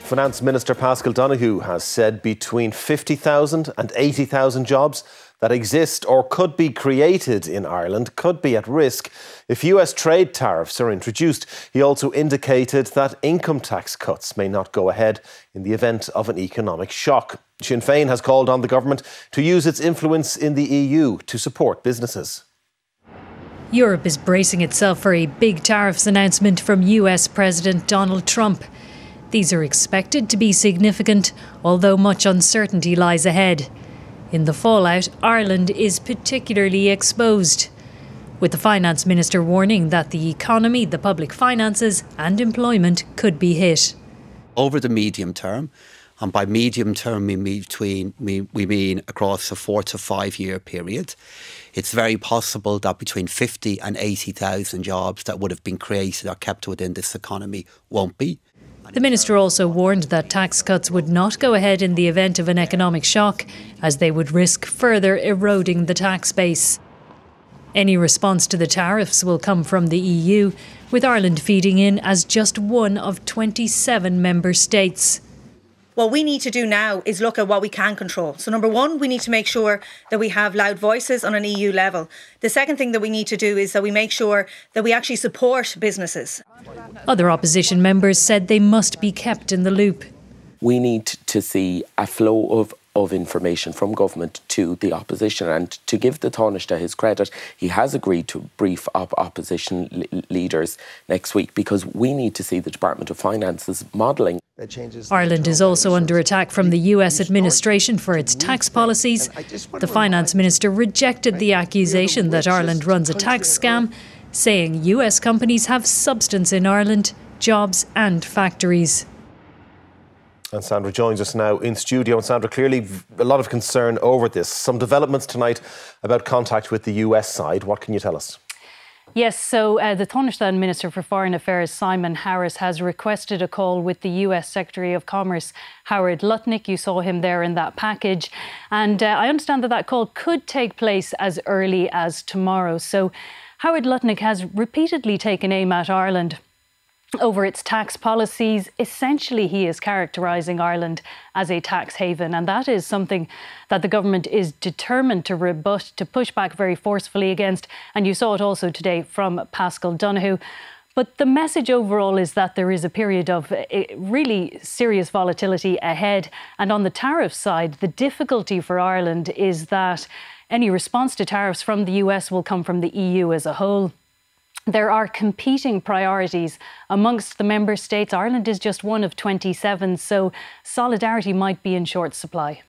Finance Minister Paschal Donohoe has said between 50,000 and 80,000 jobs that exist or could be created in Ireland could be at risk if US trade tariffs are introduced. He also indicated that income tax cuts may not go ahead in the event of an economic shock. Sinn Féin has called on the government to use its influence in the EU to support businesses. Europe is bracing itself for a big tariffs announcement from US President Donald Trump. These are expected to be significant, although much uncertainty lies ahead. In the fallout, Ireland is particularly exposed, with the Finance Minister warning that the economy, the public finances and employment could be hit. Over the medium term, and by medium term we mean across a 4 to 5 year period, it's very possible that between 50 and 80,000 jobs that would have been created or kept within this economy won't be. The Minister also warned that tax cuts would not go ahead in the event of an economic shock, as they would risk further eroding the tax base. Any response to the tariffs will come from the EU, with Ireland feeding in as just one of 27 member states. What we need to do now is look at what we can control. So number one, we need to make sure that we have loud voices on an EU level. The second thing that we need to do is that we make sure that we actually support businesses. Other opposition members said they must be kept in the loop. We need to see a flow of information from government to the opposition, and to give the Taoiseach his credit, he has agreed to brief opposition leaders next week, because we need to see the Department of Finance's modelling. Ireland is also under attack from the US administration for its tax policies. The Finance Minister rejected the accusation that Ireland runs a tax scam, saying US companies have substance in Ireland, jobs and factories. And Sandra joins us now in studio. And Sandra, clearly a lot of concern over this. Some developments tonight about contact with the US side. What can you tell us? Yes, so the Taoiseach Minister for Foreign Affairs, Simon Harris, has requested a call with the US Secretary of Commerce, Howard Lutnick. You saw him there in that package. And I understand that that call could take place as early as tomorrow. So Howard Lutnick has repeatedly taken aim at Ireland over its tax policies. Essentially, he is characterising Ireland as a tax haven, and that is something that the government is determined to rebut, to push back very forcefully against. And you saw it also today from Paschal Donohoe. But the message overall is that there is a period of really serious volatility ahead. And on the tariff side, the difficulty for Ireland is that any response to tariffs from the US will come from the EU as a whole. There are competing priorities amongst the member states. Ireland is just one of 27, so solidarity might be in short supply.